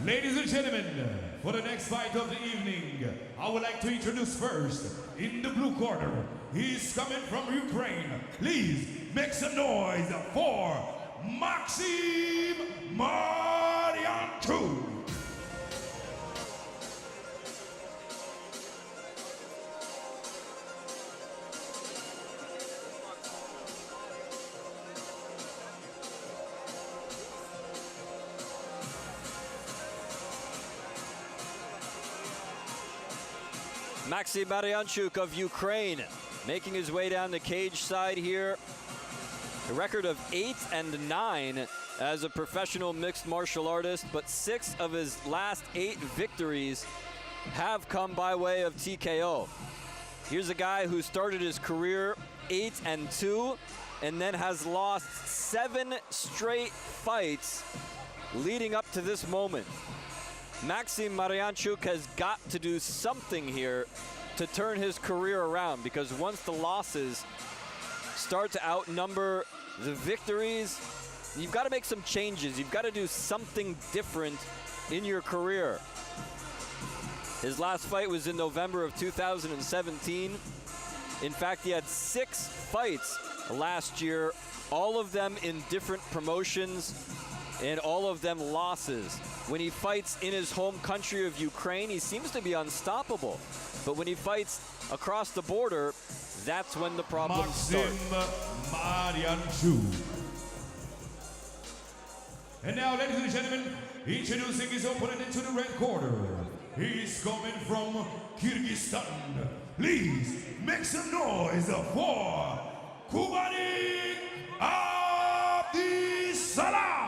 Ladies and gentlemen, for the next fight of the evening, I would like to introduce first, in the blue corner, he's coming from Ukraine. Please make some noise for Maxim Maryanchuk. Maxim Maryanchuk of Ukraine making his way down the cage side here. A record of 8-9 as a professional mixed martial artist, but 6 of his last 8 victories have come by way of TKO. Here's a guy who started his career 8-2 and then has lost 7 straight fights leading up to this moment. Maxim Maryanchuk has got to do something here to turn his career around, because once the losses start to outnumber the victories, you've got to make some changes. You've got to do something different in your career. His last fight was in November of 2017. In fact, he had 6 fights last year, all of them in different promotions, and all of them losses. When he fights in his home country of Ukraine, he seems to be unstoppable. But when he fights across the border, that's when the problems start. Maryanchuk. And now, ladies and gentlemen, introducing his opponent into the red corner. He's coming from Kyrgyzstan. Please make some noise for Kubanych Abdisalam.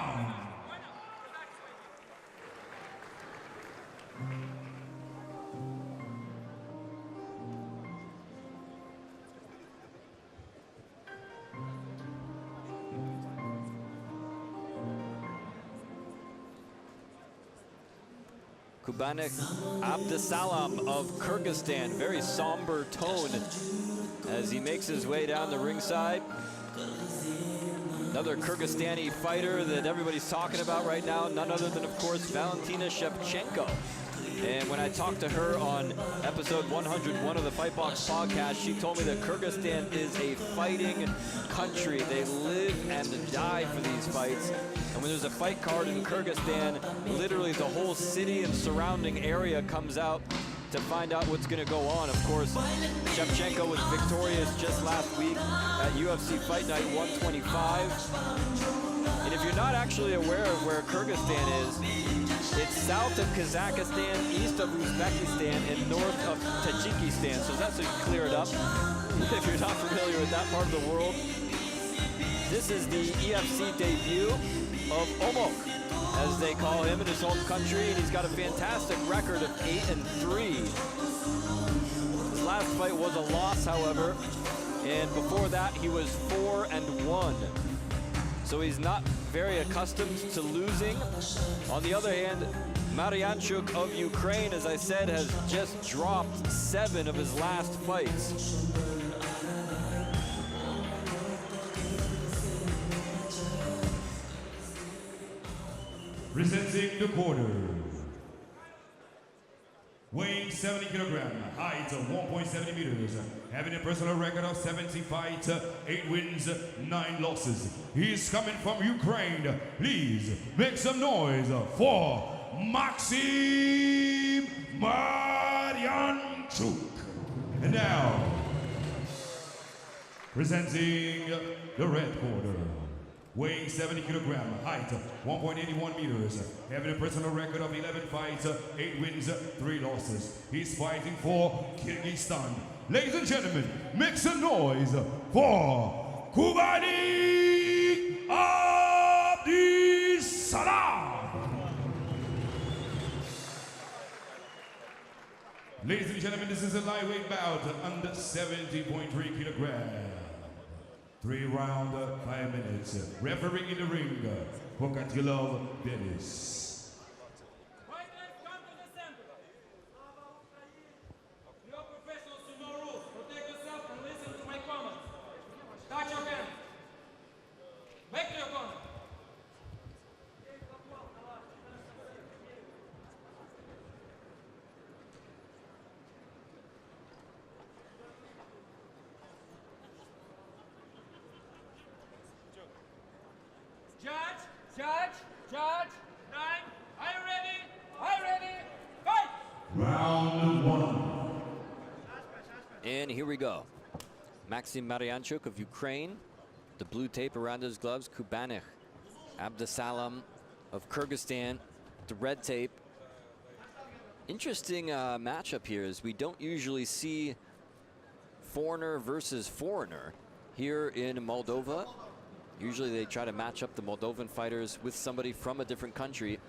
Kubanych Abdisalam of Kyrgyzstan, very somber tone as he makes his way down the ringside. Another Kyrgyzstani fighter that everybody's talking about right now, none other than, of course, Valentina Shevchenko. And when I talked to her on episode 101 of the Fight Box podcast, she told me that Kyrgyzstan is a fighting country. They live and die for these fights. And when there's a fight card in Kyrgyzstan, literally the whole city and surrounding area comes out to find out what's going to go on. Of course, Shevchenko was victorious just last week at UFC Fight Night 125. And if you're not actually aware of where Kyrgyzstan is, it's south of Kazakhstan, east of Uzbekistan, and north of Tajikistan. So that's to clear it up. If you're not familiar with that part of the world, this is the EFC debut of Omok, as they call him, in his home country, and he's got a fantastic record of 8-3. His last fight was a loss, however, and before that he was 4-1. So he's not very accustomed to losing. On the other hand, Maryanchuk of Ukraine, as I said, has just dropped 7 of his last fights. Presenting the quarter, weighing 70 kilograms, height of 1.70 meters, having a personal record of 70 fights, 8 wins, 9 losses. He's coming from Ukraine. Please make some noise for Maxim Maryanchuk. And now, presenting the red corner, weighing 70 kilograms, height 1.81 meters, having a personal record of 11 fights, 8 wins, 3 losses. He's fighting for Kyrgyzstan. Ladies and gentlemen, make some noise for Kubanych Abdisalam. Ladies and gentlemen, this is a lightweight bout under 70.3 kilograms. 3 rounds, 5 minutes. Referee in the ring, Abdisalam Dennis. Fighters, come to the center. You are professionals, you know rules. Protect yourself and listen to my comments. Touch your hand. Back to your corner. Judge, time. Are you ready? Are you ready? Fight! Round one. And here we go. Maxim Maryanchuk of Ukraine. The blue tape around his gloves. Kubanych. Abdisalam of Kyrgyzstan. The red tape. Interesting matchup here, as we don't usually see foreigner versus foreigner here in Moldova. Usually they try to match up the Moldovan fighters with somebody from a different country.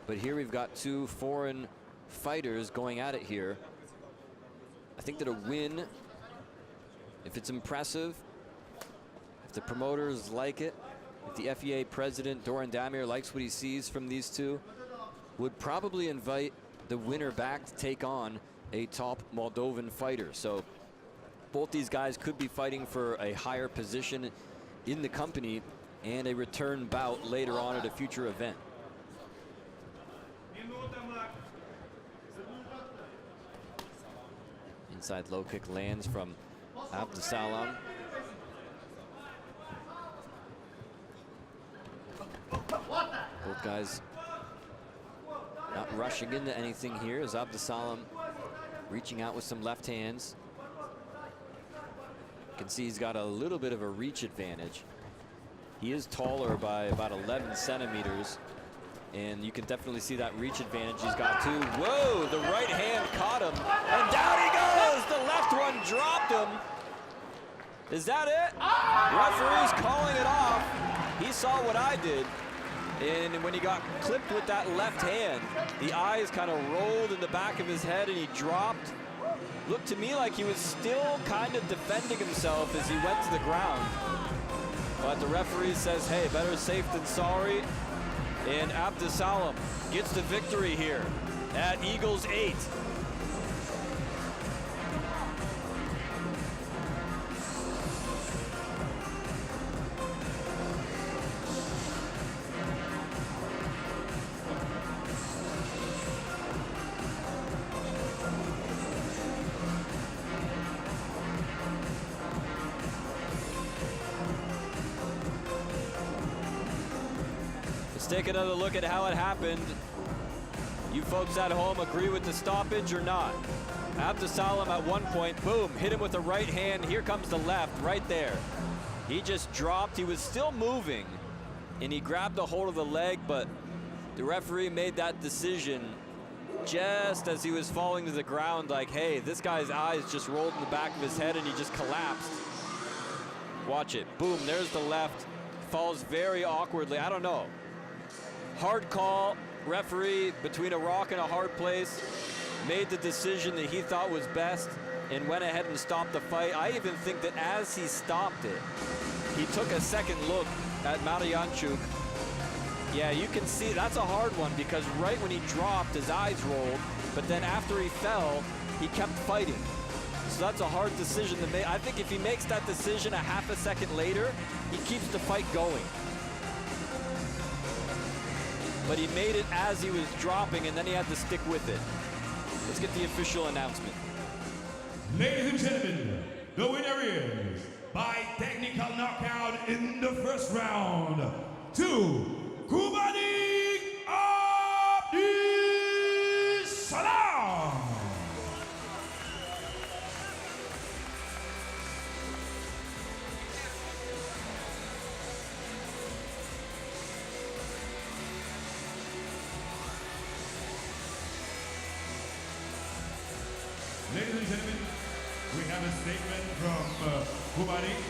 But here we've got two foreign fighters going at it here. I think that a win, if it's impressive, if the promoters like it, if the FEA president, Doran Damir, likes what he sees from these two, would probably invite the winner back to take on a top Moldovan fighter. So both these guys could be fighting for a higher position in the company and a return bout later on at a future event. Inside low kick lands from Abdisalam. Both guys not rushing into anything here, as Abdisalam reaching out with some left hands. You can see he's got a little bit of a reach advantage. He is taller by about 11 centimeters, and you can definitely see that reach advantage he's got too. Whoa, the right hand caught him, and down he goes! The left one dropped him. Is that it? Referee's calling it off. He saw what I did, and when he got clipped with that left hand, the eyes kind of rolled in the back of his head and he dropped. Looked to me like he was still kind of defending himself as he went to the ground. But the referee says, hey, better safe than sorry. And Abdisalam gets the victory here at Eagles 8. Let's take another look at how it happened. You folks at home agree with the stoppage or not? Abdisalam at one point, boom, hit him with the right hand. Here comes the left, right there. He just dropped. He was still moving, and he grabbed a hold of the leg, but the referee made that decision just as he was falling to the ground, like, hey, this guy's eyes just rolled in the back of his head, and he just collapsed. Watch it. Boom, there's the left. Falls very awkwardly. I don't know. Hard call. Referee, between a rock and a hard place, made the decision that he thought was best and went ahead and stopped the fight. I even think that as he stopped it, he took a second look at Maryanchuk. Yeah, you can see that's a hard one, because right when he dropped, his eyes rolled, but then after he fell, he kept fighting. So that's a hard decision to make. I think if he makes that decision a half a second later, he keeps the fight going. But he made it as he was dropping, and then he had to stick with it. Let's get the official announcement. Ladies and gentlemen, the winner is, by technical knockout in the first round, to Kubanych Abdisalam. Ladies and gentlemen, we have a statement from Kubanych.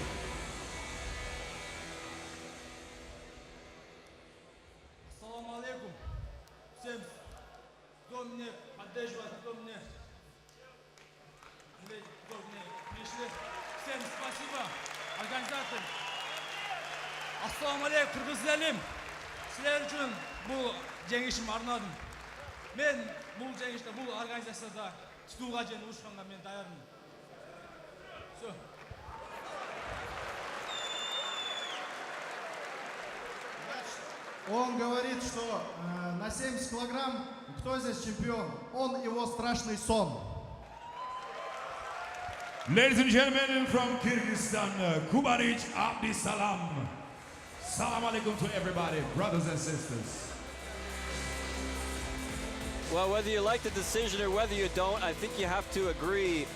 Assalamu alaikum. Всем, кто мне поддерживает, кто мне пришли. Всем спасибо, организатор. Assalamu alaikum, Kırgızlarım. Sizler için bu жеңишим арнадым. Мен бұл жеңиште, бұл организацияда титулға және ушқанға мен даярмын. Все. Он говорит, что на 70 килограмм, кто здесь чемпион? Он его страшный сон. Ladies and gentlemen, from Kyrgyzstan, Kubanych Abdisalam. Salam alaikum to everybody, brothers and sisters. Well, whether you like the decision or whether you don't, I think you have to agree